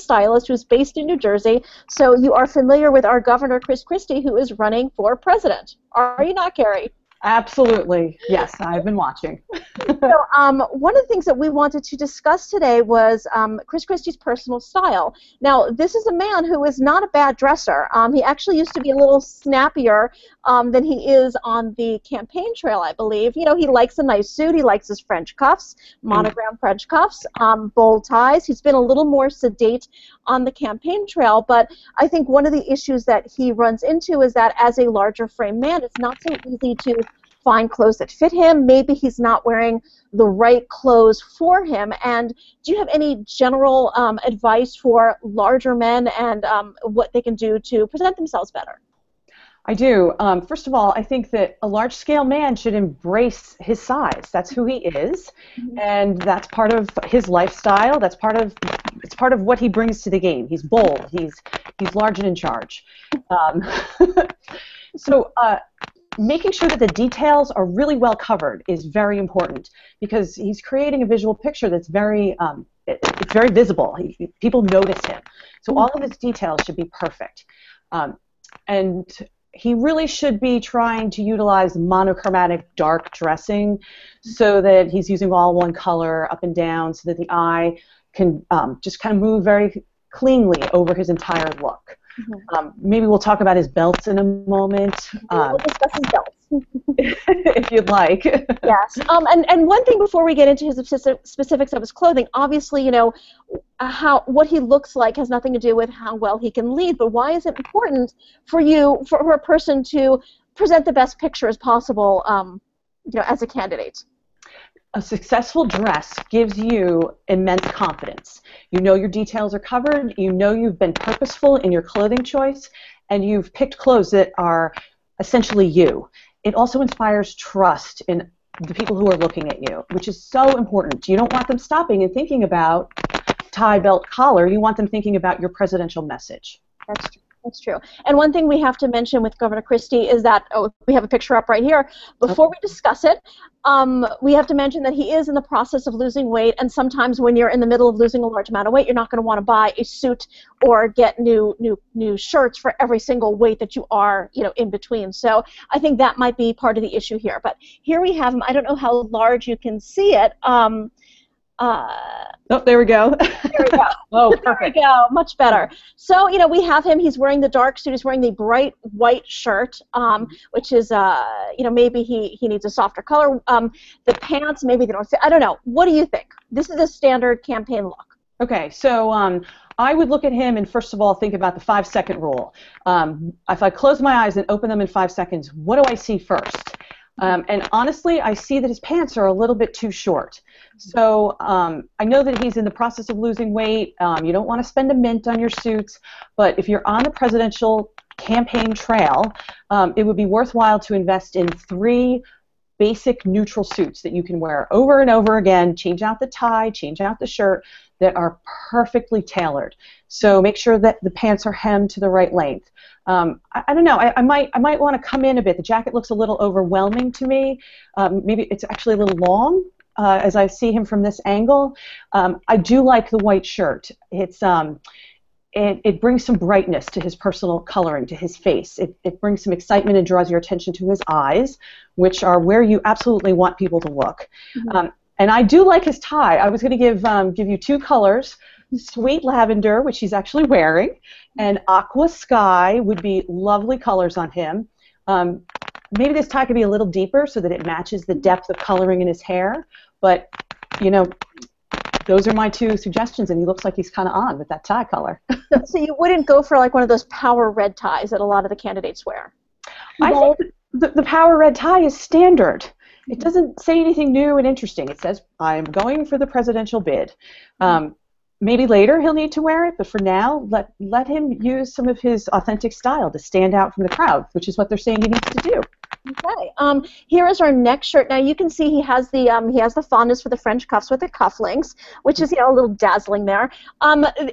stylist who's based in New Jersey. So you are familiar with our Governor, Chris Christie, who is running for president. Are you not, Kerry? Absolutely. Yes, I've been watching. So one of the things that we wanted to discuss today was Chris Christie's personal style. Now, this is a man who is not a bad dresser. He actually used to be a little snappier than he is on the campaign trail, I believe. You know, he likes a nice suit. He likes his French cuffs, monogram French cuffs, bold ties. He's been a little more sedate on the campaign trail, but I think one of the issues that he runs into is that as a larger frame man, it's not so easy to find clothes that fit him. Maybe he's not wearing the right clothes for him. And do you have any general advice for larger men and what they can do to present themselves better? I do. First of all, I think that a large-scale man should embrace his size. That's who he is, and that's part of his lifestyle. It's part of what he brings to the game. He's bold. He's large and in charge. So making sure that the details are really well covered is very important because he's creating a visual picture that's very it's very visible. People notice him. So all of his details should be perfect. And he really should be trying to utilize monochromatic dark dressing so that he's using all one color up and down so that the eye can just kind of move very cleanly over his entire look. Maybe we'll talk about his belts in a moment. We'll discuss his belts. If you'd like. Yes. And one thing before we get into his specifics of his clothing, obviously, you know, what he looks like has nothing to do with how well he can lead, but why is it important for a person to present the best picture as possible, you know, as a candidate? A successful dress gives you immense confidence. You know your details are covered, you know you've been purposeful in your clothing choice, and you've picked clothes that are essentially you. It also inspires trust in the people who are looking at you, which is so important. You don't want them stopping and thinking about tie, belt, collar. You want them thinking about your presidential message. That's true. That's true. And one thing we have to mention with Governor Christie is that, we have a picture up right here. Before we discuss it, we have to mention that he is in the process of losing weight, and sometimes when you're in the middle of losing a large amount of weight, you're not going to want to buy a suit or get new shirts for every single weight that you are, you know, in between. So I think that might be part of the issue here. But here we have him. I don't know how large you can see it. Oh, there we go. There we go. Oh, perfect. There we go. Much better. So, you know, we have him. He's wearing the dark suit. He's wearing the bright white shirt, which is, you know, maybe he needs a softer color. The pants, maybe they don't fit. I don't know. What do you think? This is a standard campaign look. Okay, so I would look at him and first of all think about the 5-second rule. If I close my eyes and open them in 5 seconds, what do I see first? And honestly, I see that his pants are a little bit too short. So I know that he's in the process of losing weight. You don't want to spend a mint on your suits, but if you're on the presidential campaign trail, it would be worthwhile to invest in 3 basic neutral suits that you can wear over and over again, change out the tie, change out the shirt, that are perfectly tailored. So make sure that the pants are hemmed to the right length. I don't know. I might want to come in a bit. The jacket looks a little overwhelming to me. Maybe it's actually a little long as I see him from this angle. I do like the white shirt. It brings some brightness to his personal coloring, to his face. It brings some excitement and draws your attention to his eyes, which are where you absolutely want people to look. And I do like his tie. I was going to give you 2 colors. Sweet lavender, which he's actually wearing, and aqua sky would be lovely colors on him. Maybe this tie could be a little deeper so that it matches the depth of coloring in his hair, but you know, those are my 2 suggestions, and he looks like he's kind of on with that tie color. So you wouldn't go for like one of those power red ties that a lot of the candidates wear? I think the power red tie is standard. It doesn't say anything new and interesting. It says, I'm going for the presidential bid. Maybe later he'll need to wear it, but for now, let him use some of his authentic style to stand out from the crowd, which is what they're saying he needs to do. Okay. Here is our next shirt. Now you can see he has the fondness for the French cuffs with the cufflinks, which is, you know, a little dazzling there.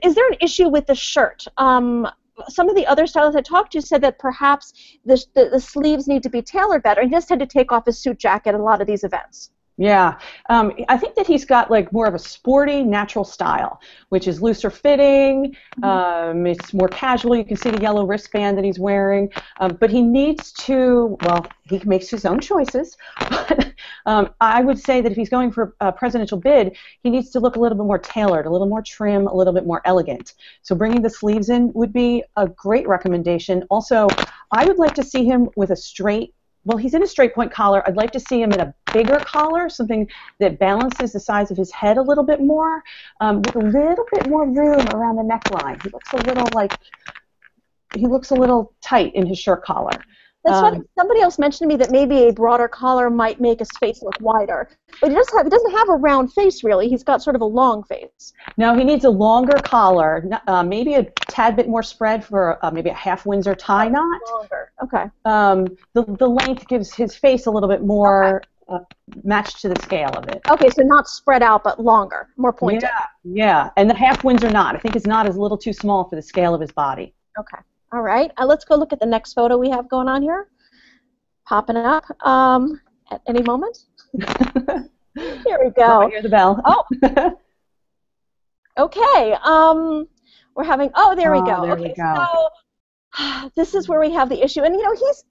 Is there an issue with the shirt? Some of the other stylists I talked to said that perhaps the sleeves need to be tailored better. He does tend to take off his suit jacket at a lot of these events. Yeah, I think that he's got like more of a sporty, natural style, which is looser fitting. It's more casual. You can see the yellow wristband that he's wearing, but he needs to. Well, he makes his own choices. But I would say that if he's going for a presidential bid, he needs to look a little bit more tailored, a little more trim, a little bit more elegant. So bringing the sleeves in would be a great recommendation. Also, I would like to see him with a straight. Well, he's in a straight point collar. I'd like to see him in a bigger collar, something that balances the size of his head a little bit more, with a little bit more room around the neckline. He looks a little tight in his shirt collar. That's funny. Somebody else mentioned to me that maybe a broader collar might make his face look wider. But he doesn't have a round face, really. He's got sort of a long face. No, he needs a longer collar, maybe a tad bit more spread for maybe a half Windsor tie knot. Longer. Okay. The length gives his face a little bit more matched to the scale of it. Okay, so not spread out, but longer, more pointed. Yeah. And the half Windsor knot. I think his knot is a little too small for the scale of his body. Okay. All right, let's go look at the next photo we have going on here. Popping up at any moment. Here we go. I hear the bell. Oh. Okay. We're having. Oh, there we go. There okay, we go. So this is where we have the issue, and he's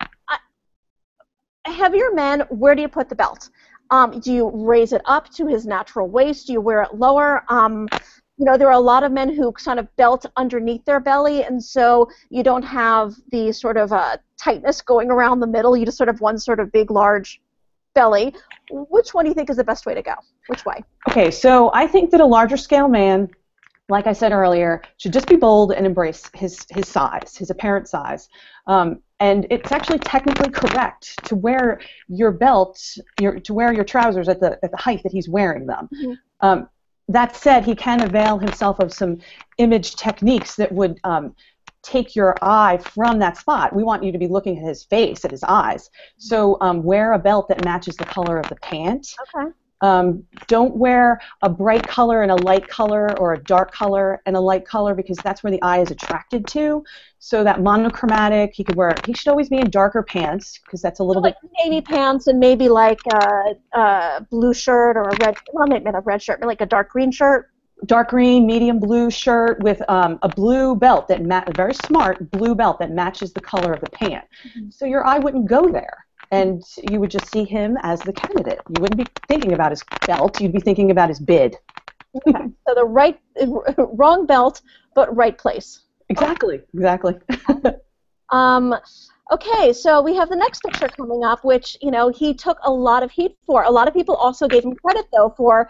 heavier men. Where do you put the belt? Do you raise it up to his natural waist? Do you wear it lower? There are a lot of men who kind of belt underneath their belly, and so you don't have the sort of tightness going around the middle. You just sort of one sort of big, large belly. Which one do you think is the best way to go? Which way? Okay, so I think that a larger scale man, like I said earlier, should just be bold and embrace his size, his apparent size. And it's actually technically correct to wear your belt, to wear your trousers at the height that he's wearing them. Mm-hmm. That said, he can avail himself of some image techniques that would take your eye from that spot. We want you to be looking at his face, at his eyes. So wear a belt that matches the color of the pant. Okay. Don't wear a bright color and a light color, or a dark color and a light color, because that's where the eye is attracted to. So that monochromatic, he should always be in darker pants, because that's a little bit... Like navy pants and maybe like a blue shirt or a red, well, maybe not a red shirt, but like a dark green shirt. Dark green, medium blue shirt with a blue belt, a very smart blue belt that matches the color of the pant. Mm-hmm. So your eye wouldn't go there, and you would just see him as the candidate. You wouldn't be thinking about his belt, you'd be thinking about his bid. Okay, so the wrong belt, but right place. Exactly. Okay, so we have the next picture coming up, which, he took a lot of heat for. A lot of people also gave him credit, though, for,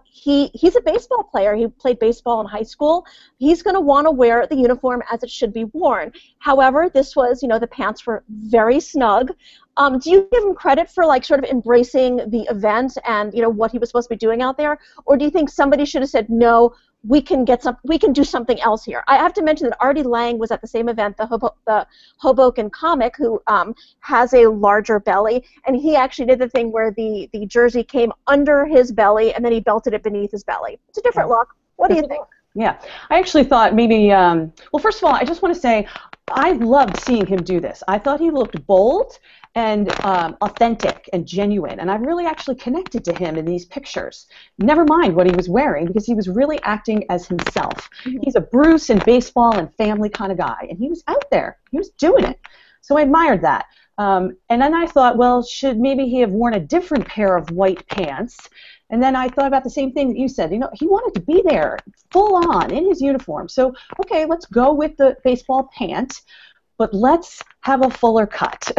he's a baseball player. He played baseball in high school. He's going to want to wear the uniform as it should be worn. However, this was, the pants were very snug. Do you give him credit for, like, sort of embracing the event and, what he was supposed to be doing out there? Or do you think somebody should have said, no, we can do something else here? I have to mention that Artie Lang was at the same event, the Hoboken comic, who has a larger belly, and he actually did the thing where the jersey came under his belly and then he belted it beneath his belly. It's a different look. What do you think? Yeah, I actually thought maybe, well, first of all, I just want to say I loved seeing him do this. I thought he looked bold and authentic and genuine, and I really actually connected to him in these pictures. Never mind what he was wearing, because he was really acting as himself. Mm-hmm. He's a Bruce and baseball and family kind of guy, and he was out there. He was doing it. So I admired that. And then I thought, well, should maybe he have worn a different pair of white pants? And then I thought about the same thing that you said. He wanted to be there, full on, in his uniform. So, okay, let's go with the baseball pant, but let's have a fuller cut.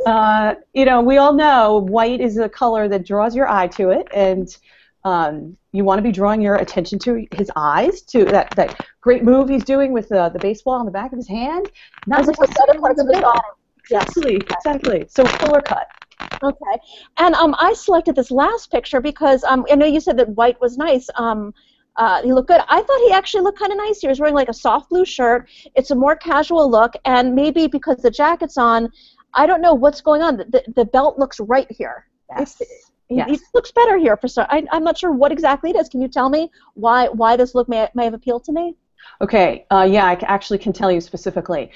We all know white is a color that draws your eye to it, and you want to be drawing your attention to his eyes, to that great move he's doing with the baseball on the back of his hand. Not just the other parts of his body. Exactly. So fuller cut. Okay, and I selected this last picture because I know you said that white was nice. He looked good. I thought he actually looked kind of nice. He was wearing like a soft blue shirt. It's a more casual look, and maybe because the jacket's on, I don't know what's going on. The belt looks right here. Yes. He looks better here for some. I'm not sure what exactly it is. Can you tell me why this look may have appealed to me? Okay, yeah, actually can tell you specifically.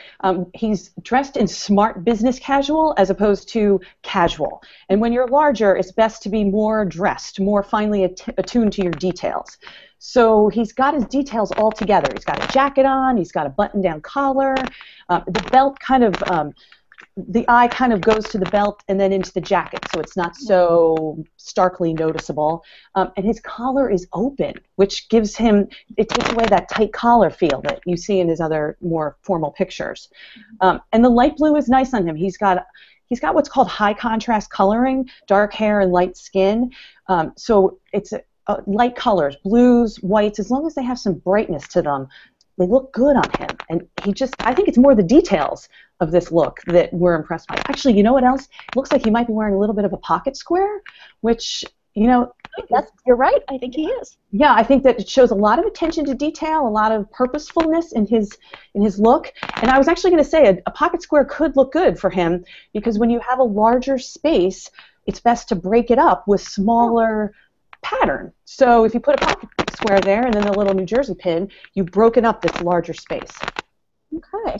He's dressed in smart business casual as opposed to casual. And when you're larger, it's best to be more dressed, more finely attuned to your details. So he's got his details all together. He's got a jacket on, he's got a button-down collar, the belt kind of the eye kind of goes to the belt and then into the jacket, so it's not so starkly noticeable. And his collar is open, which gives him, it takes away that tight collar feel that you see in his other more formal pictures. And the light blue is nice on him. He's got what's called high contrast coloring, dark hair and light skin. So it's light colors, blues, whites, as long as they have some brightness to them, they look good on him. And I think it's more the details of this look that we're impressed by. Actually, you know what else? It looks like he might be wearing a little bit of a pocket square, which, you know, you're right. I think he is. Yeah, I think that it shows a lot of attention to detail, a lot of purposefulness in his look. And I was actually going to say a pocket square could look good for him because when you have a larger space, it's best to break it up with smaller pattern. So if you put a pocket square there and then a little New Jersey pin, you've broken up this larger space. Okay.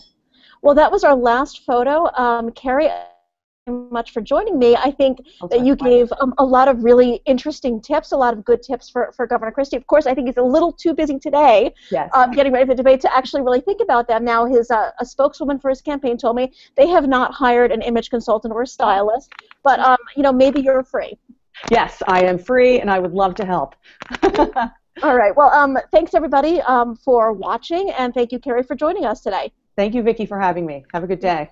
Well, that was our last photo. Kerry, thank you much for joining me. I think that you gave a lot of really interesting tips, a lot of good tips for Governor Christie. Of course, I think he's a little too busy today getting ready for the debate to actually really think about them. Now, a spokeswoman for his campaign told me they have not hired an image consultant or a stylist, but you know, maybe you're free. Yes, I am free, and I would love to help. All right. Well, thanks, everybody, for watching, and thank you, Kerry, for joining us today. Thank you, Vicki, for having me. Have a good day.